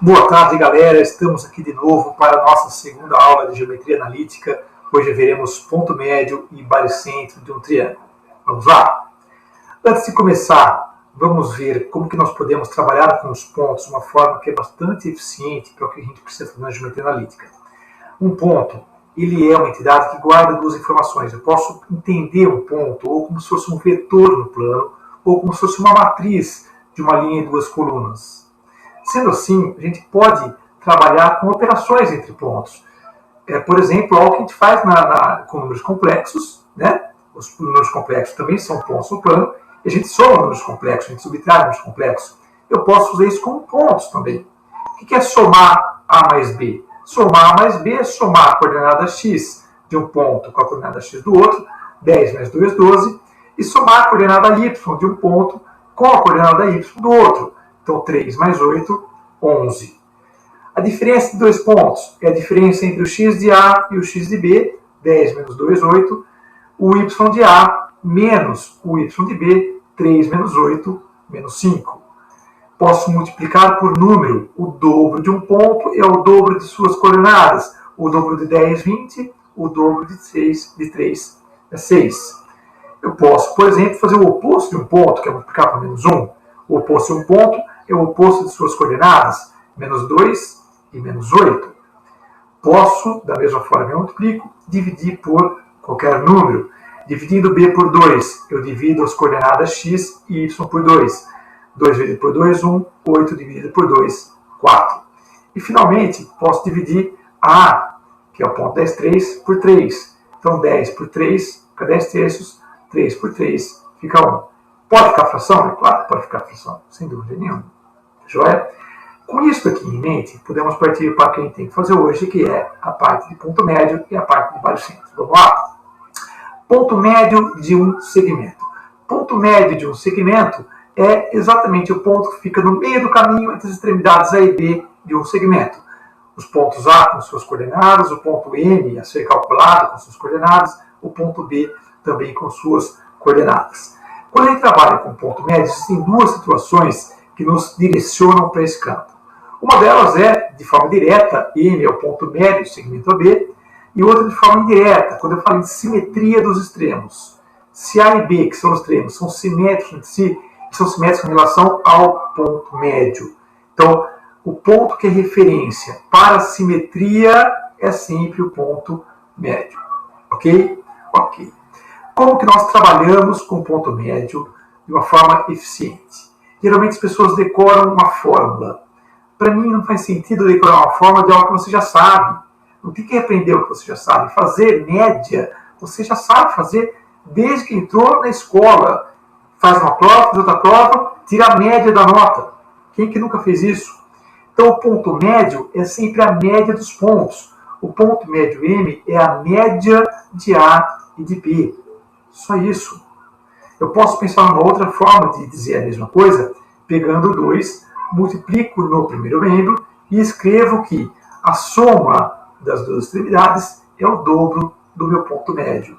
Boa tarde, galera. Estamos aqui de novo para a nossa segunda aula de geometria analítica. Hoje veremos ponto médio e baricentro de um triângulo. Vamos lá? Antes de começar, vamos ver como que nós podemos trabalhar com os pontos de uma forma que é bastante eficiente para o que a gente precisa fazer na geometria analítica. Um ponto, ele é uma entidade que guarda duas informações. Eu posso entender um ponto ou como se fosse um vetor no plano, ou como se fosse uma matriz de uma linha e duas colunas. Sendo assim, a gente pode trabalhar com operações entre pontos. Por exemplo, algo que a gente faz com números complexos, né? Os números complexos também são pontos no plano, e a gente soma números complexos, a gente subtrai números complexos. Eu posso fazer isso com pontos também. O que é somar A mais B? Somar A mais B é somar a coordenada x de um ponto com a coordenada x do outro, 10 mais 2, 12, e somar a coordenada y de um ponto com a coordenada y do outro. Então, 3 mais 8, 11. A diferença de dois pontos é a diferença entre o x de A e o x de B, 10 menos 2, 8. O y de A menos o y de B, 3 menos 8, menos 5. Posso multiplicar por número. O dobro de um ponto é o dobro de suas coordenadas. O dobro de 10, 20. O dobro de 3 é 6. Eu posso, por exemplo, fazer o oposto de um ponto, que é multiplicar por menos 1. O oposto de um ponto é o oposto de suas coordenadas, menos 2 e menos 8. Posso, da mesma forma que eu multiplico, dividir por qualquer número. Dividindo b por 2, eu divido as coordenadas x e y por 2. 2 dividido por 2, 1. 8 dividido por 2, 4. E, finalmente, posso dividir A, que é o ponto 10, 3, por 3. Então, 10 por 3 fica 10 terços, 3 por 3 fica 1. Pode ficar fração? É claro que pode ficar fração, sem dúvida nenhuma. Joia? Com isso aqui em mente, podemos partir para o que a gente tem que fazer hoje, que é a parte de ponto médio e a parte de baricentro. Vamos lá? Ponto médio de um segmento. Ponto médio de um segmento é exatamente o ponto que fica no meio do caminho entre as extremidades A e B de um segmento. Os pontos A com suas coordenadas, o ponto M a ser calculado com suas coordenadas, o ponto B também com suas coordenadas. Quando a gente trabalha com ponto médio, existem duas situações que nos direcionam para esse campo. Uma delas é, de forma direta, M é o ponto médio do segmento AB, e outra de forma indireta, quando eu falo em simetria dos extremos. Se A e B, que são os extremos, são simétricos entre si, são simétricos em relação ao ponto médio. Então, o ponto que é referência para a simetria é sempre o ponto médio. Ok? Ok. Como que nós trabalhamos com o ponto médio de uma forma eficiente? Geralmente as pessoas decoram uma fórmula. Para mim não faz sentido decorar uma fórmula de algo que você já sabe. O que é aprender o que você já sabe? Fazer média, você já sabe fazer desde que entrou na escola. Faz uma prova, faz outra prova, tira a média da nota. Quem que nunca fez isso? Então o ponto médio é sempre a média dos pontos. O ponto médio M é a média de A e de B. Só isso. Eu posso pensar numa outra forma de dizer a mesma coisa, pegando 2, multiplico no primeiro membro e escrevo que a soma das duas extremidades é o dobro do meu ponto médio.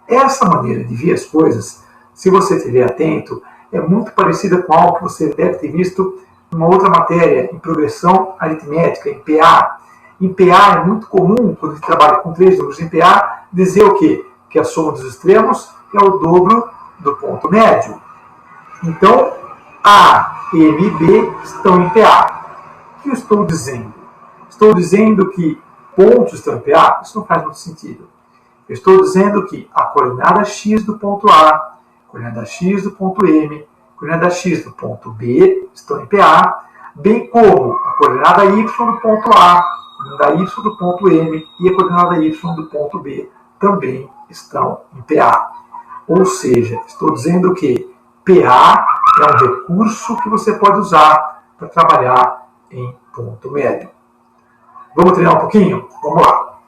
Essa maneira de ver as coisas, se você estiver atento, é muito parecida com algo que você deve ter visto em uma outra matéria, em progressão aritmética, em PA. Em PA é muito comum, quando a gente trabalha com 3 números em PA, dizer o quê? Que a soma dos extremos é o dobro do ponto médio. Então, A, M e B estão em PA. O que eu estou dizendo? Estou dizendo que pontos estão em PA? Isso não faz muito sentido. Eu estou dizendo que a coordenada x do ponto A, a coordenada x do ponto M, a coordenada x do ponto B estão em PA, bem como a coordenada y do ponto A, a coordenada y do ponto M e a coordenada y do ponto B também estão em PA. Ou seja, estou dizendo que PA é um recurso que você pode usar para trabalhar em ponto médio. Vamos treinar um pouquinho? Vamos lá.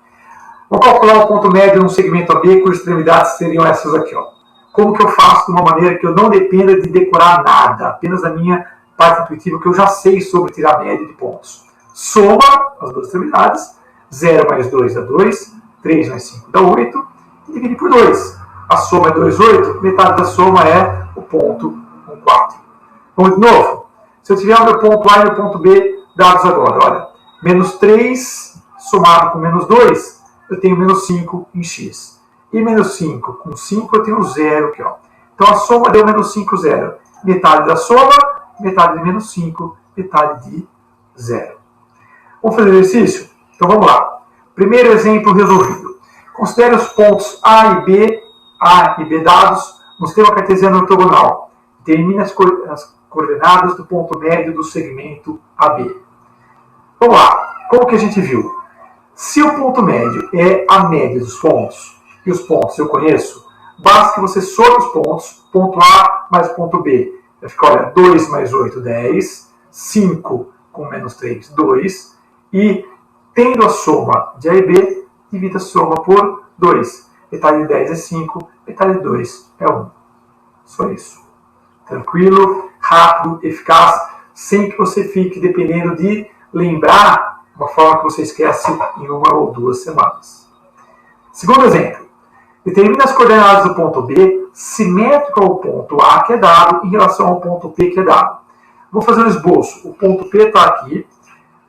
Vamos calcular o ponto médio num segmento AB, cujas extremidades seriam essas aqui. Ó. Como que eu faço de uma maneira que eu não dependa de decorar nada, apenas da minha parte intuitiva que eu já sei sobre tirar a média de pontos. Soma as duas extremidades, 0 mais 2 dá 2, 3 mais 5 dá 8, e divide por 2. A soma é 2, 8, metade da soma é o ponto 1, 4. Vamos de novo. Se eu tiver o meu ponto A e o ponto B dados agora, olha, menos 3 somado com menos 2, eu tenho menos 5 em x. E menos 5 com 5 eu tenho 0 aqui, ó. Então a soma deu menos 5, 0. Metade da soma, metade de menos 5, metade de 0. Vamos fazer o exercício? Então vamos lá. Primeiro exemplo resolvido. Considere os pontos A e B dados no sistema cartesiano ortogonal. Determine as coordenadas do ponto médio do segmento AB. Vamos lá. Como que a gente viu? Se o ponto médio é a média dos pontos, e os pontos eu conheço, basta que você some os pontos, ponto A mais ponto B. Vai ficar, olha, 2 mais 8, 10, 5 com menos 3, 2, e tendo a soma de A e B, divida a soma por 2. Metade de 10 é 5, metade de 2 é 1. Só isso. Tranquilo, rápido, eficaz, sem que você fique dependendo de lembrar uma forma que você esquece em 1 ou 2 semanas. Segundo exemplo. Determina as coordenadas do ponto B simétrico ao ponto A que é dado em relação ao ponto P que é dado. Vou fazer um esboço. O ponto P está aqui.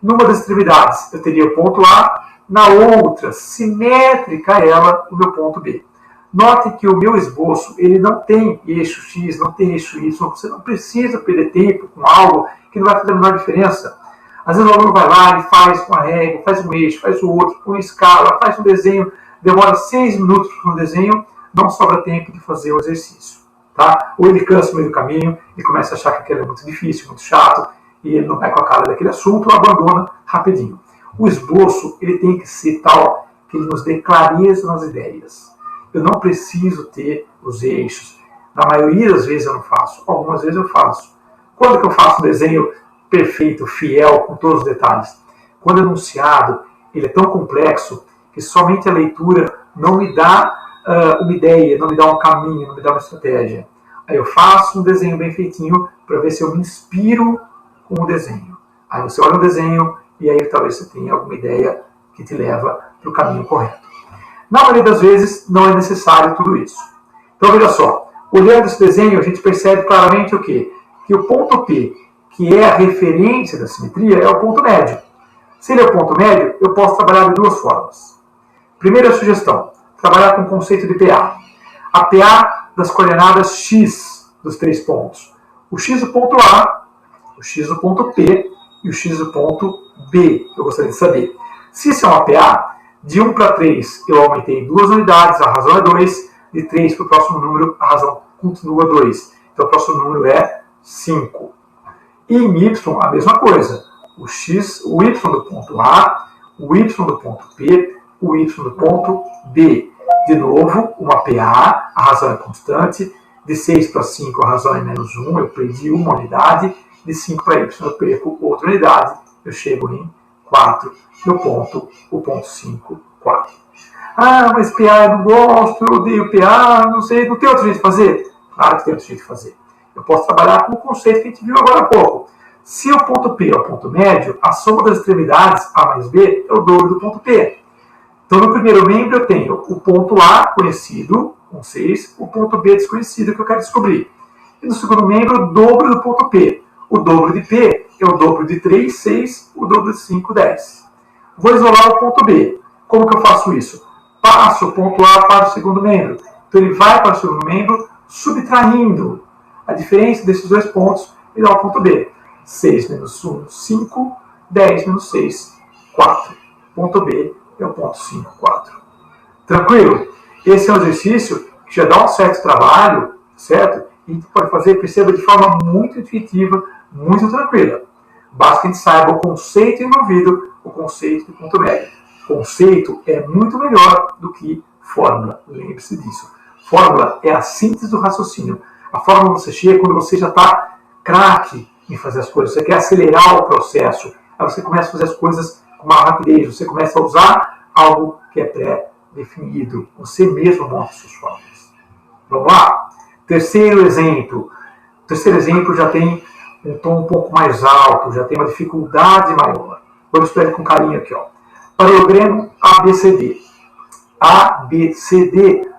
Numa das extremidades eu teria o ponto A, na outra, simétrica a ela, o meu ponto B. Note que o meu esboço ele não tem eixo X, não tem eixo Y. Você não precisa perder tempo com algo que não vai fazer a menor diferença. Às vezes o aluno vai lá e faz com a régua, faz um eixo, faz o outro, com escala, faz um desenho, demora 6 minutos para um desenho, não sobra tempo de fazer o exercício. Tá? Ou ele cansa no meio do caminho e começa a achar que aquilo é muito difícil, muito chato, e ele não vai com a cara daquele assunto ou abandona rapidinho. O esboço ele tem que ser tal que ele nos dê clareza nas ideias. Eu não preciso ter os eixos. Na maioria das vezes eu não faço, algumas vezes eu faço. Quando que eu faço um desenho perfeito, fiel, com todos os detalhes? Quando o enunciado ele é tão complexo que somente a leitura não me dá uma ideia, não me dá um caminho, não me dá uma estratégia. Aí eu faço um desenho bem feitinho para ver se eu me inspiro com o desenho. Aí você olha o desenho e aí talvez você tenha alguma ideia que te leva para o caminho correto. Na maioria das vezes não é necessário tudo isso. Então veja só, olhando esse desenho a gente percebe claramente o quê? Que o ponto P, que é a referência da simetria, é o ponto médio. Se ele é o ponto médio, eu posso trabalhar de duas formas. Primeira sugestão, trabalhar com o conceito de PA. A PA das coordenadas x dos 3 pontos. O x do ponto A, o x do ponto P e o x do ponto B. Eu gostaria de saber. Se isso é uma PA, de 1 para 3 eu aumentei 2 unidades, a razão é 2. De 3 para o próximo número, a razão continua 2. Então o próximo número é 5. E em y, a mesma coisa. O y do ponto A, o y do ponto P, o y do ponto B. De novo, uma PA, a razão é constante. De 6 para 5, a razão é menos 1, eu perdi uma unidade. De 5 para y, eu perco outra unidade, eu chego em 4. O ponto 5, 4. Ah, mas PA eu não gosto, eu odeio PA, não sei, não tem outro jeito de fazer? Claro que tem outro jeito de fazer. Eu posso trabalhar com o conceito que a gente viu agora há pouco. Se o ponto P é o ponto médio, a soma das extremidades, A mais B, é o dobro do ponto P. Então, no primeiro membro, eu tenho o ponto A, conhecido, com 6, o ponto B, desconhecido, que eu quero descobrir. E no segundo membro, o dobro do ponto P. O dobro de P é o dobro de 3, 6, o dobro de 5, 10. Vou isolar o ponto B. Como que eu faço isso? Passo o ponto A para o segundo membro. Então, ele vai para o segundo membro, subtraindo a diferença desses dois pontos e dá o ponto B. 6 menos 1, 5, 10 menos 6, 4. Ponto B é o ponto 5, 4. Tranquilo? Esse é um exercício que já dá um certo trabalho, certo? E a gente pode fazer, perceba, de forma muito intuitiva, muito tranquila. Basta que a gente saiba o conceito envolvido, o conceito do ponto médio. Conceito é muito melhor do que fórmula. Lembre-se disso. Fórmula é a síntese do raciocínio. A fórmula você chega quando você já está craque em fazer as coisas. Você quer acelerar o processo. Aí você começa a fazer as coisas com uma rapidez. Você começa a usar algo que é pré-definido. Você mesmo monta suas fórmulas. Vamos lá? Terceiro exemplo. O terceiro exemplo já tem um tom um pouco mais alto, já tem uma dificuldade maior. Vamos estudar com carinho aqui. Ó. Paralelogramo ABCD. ABCD,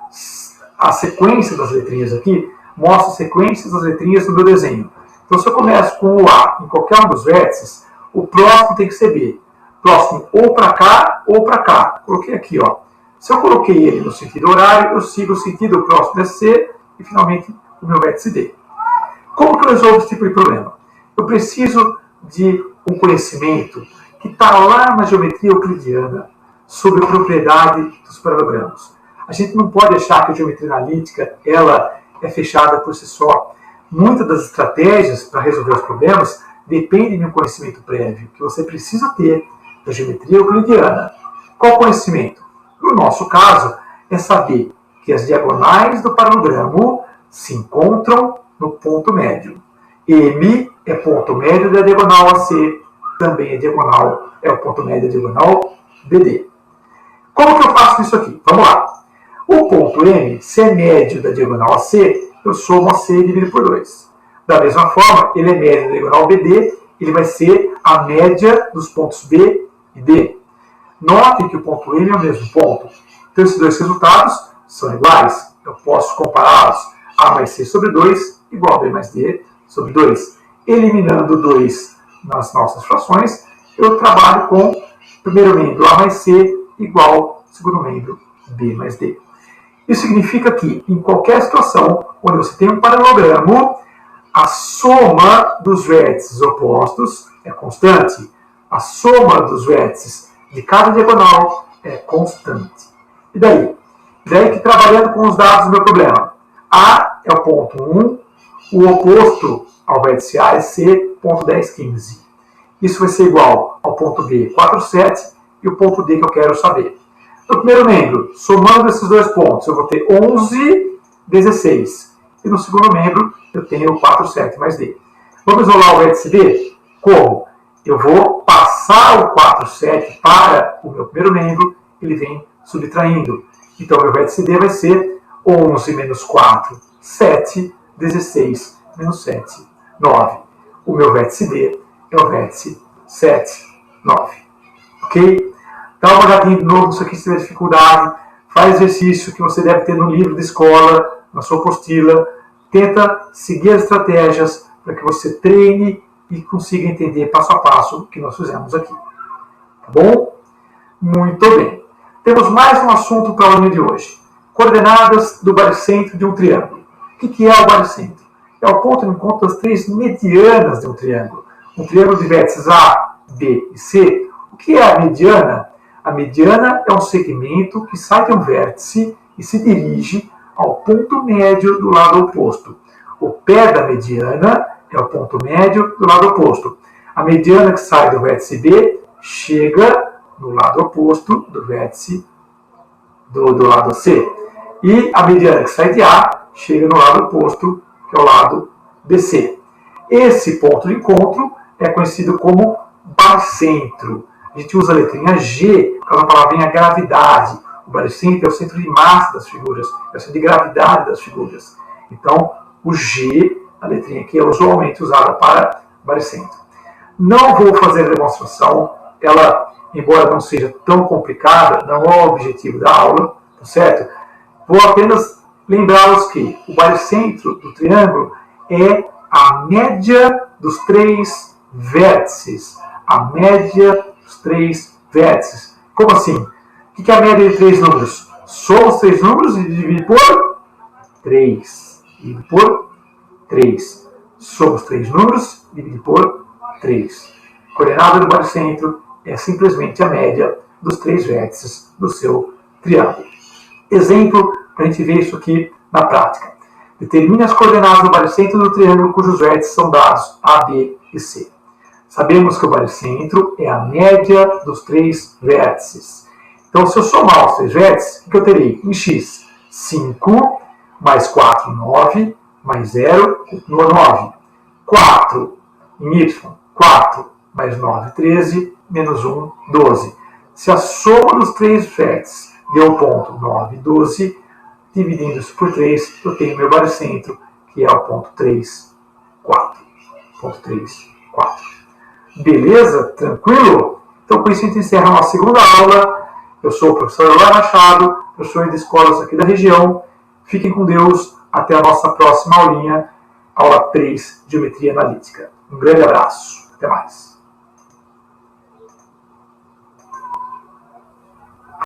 a sequência das letrinhas aqui, mostra a sequência das letrinhas no meu desenho. Então, se eu começo com o A em qualquer um dos vértices, o próximo tem que ser B. Próximo ou para cá ou para cá. Coloquei aqui, ó. Se eu coloquei ele no sentido horário, eu sigo o sentido, o próximo é C e finalmente o meu vértice D. Como que eu resolvo esse tipo de problema? Eu preciso de um conhecimento que está lá na geometria euclidiana sobre a propriedade dos paralelogramos. A gente não pode achar que a geometria analítica ela é fechada por si só. Muitas das estratégias para resolver os problemas dependem de um conhecimento prévio que você precisa ter da geometria euclidiana. Qual conhecimento? No nosso caso, é saber que as diagonais do paralelogramo se encontram no ponto médio. M é ponto médio da diagonal AC, também é o ponto médio da diagonal BD. Como que eu faço isso aqui? Vamos lá. O ponto M, se é médio da diagonal AC, eu somo AC e divido por 2. Da mesma forma, ele é médio da diagonal BD, ele vai ser a média dos pontos B e D. Notem que o ponto M é o mesmo ponto. Então, esses dois resultados são iguais. Eu posso compará-los. A mais C sobre 2 igual a B mais D sobre 2. Eliminando 2 nas nossas frações, eu trabalho com o primeiro membro A mais C igual ao segundo membro B mais D. Isso significa que, em qualquer situação onde você tem um paralelogramo, a soma dos vértices opostos é constante. A soma dos vértices de cada diagonal é constante. E daí? Daí que trabalhando com os dados do meu problema. A é o ponto 1, o oposto ao vértice A é C, ponto 10, 15. Isso vai ser igual ao ponto B, 4, 7, e o ponto D que eu quero saber. No primeiro membro, somando esses dois pontos, eu vou ter 11, 16. E no segundo membro, eu tenho 4, 7 mais D. Vamos isolar o vértice D? Como? Eu vou passar o 4, 7 para o meu primeiro membro, ele vem subtraindo. Então, meu vértice D vai ser 11 menos 4, 7, 16 menos 7, 9. O meu vértice D é o vértice 7, 9. Ok? Dá uma olhadinha de novo nisso aqui se tiver dificuldade. Faz exercício que você deve ter no livro de escola, na sua apostila. Tenta seguir as estratégias para que você treine e consiga entender passo a passo o que nós fizemos aqui. Tá bom? Muito bem. Temos mais um assunto para a aula de hoje. Coordenadas do baricentro de um triângulo. O que é o baricentro? É o ponto de encontro das três medianas de um triângulo. Um triângulo de vértices A, B e C. O que é a mediana? A mediana é um segmento que sai de um vértice e se dirige ao ponto médio do lado oposto. O pé da mediana é o ponto médio do lado oposto. A mediana que sai do vértice B chega no lado oposto do vértice do lado C. E a mediana que sai de A chega no lado oposto, que é o lado BC. Esse ponto de encontro é conhecido como baricentro. A gente usa a letrinha G, aquela palavrinha gravidade. O baricentro é o centro de massa das figuras, é o centro de gravidade das figuras. Então, o G, a letrinha aqui, é usualmente usada para baricentro. Não vou fazer a demonstração, ela, embora não seja tão complicada, não é o objetivo da aula, tá certo? Vou apenas lembrá-los que o baricentro do triângulo é a média dos três vértices. A média dos três vértices. Como assim? O que é a média de três números? Soma os três números e divide por 3. Divide por 3. Soma os três números e divide por 3. A coordenada do baricentro é simplesmente a média dos três vértices do seu triângulo. Exemplo para a gente ver isso aqui na prática. Determine as coordenadas do baricentro do triângulo cujos vértices são dados A, B e C. Sabemos que o baricentro é a média dos três vértices. Então, se eu somar os três vértices, o que eu terei? Em x, 5, mais 4, 9, mais 0, continua 9. 4 em y, 4 mais 9, 13, menos 1, 12. Se a soma dos três vértices deu o ponto 9, 12, dividindo isso por 3, eu tenho meu baricentro, que é o ponto 3, 4. Ponto 3, 4. Beleza? Tranquilo? Então, com isso, a gente encerra a nossa segunda aula. Eu sou o professor Eloy Machado, professor de escolas aqui da região. Fiquem com Deus. Até a nossa próxima aulinha. aula 3, Geometria Analítica. Um grande abraço. Até mais.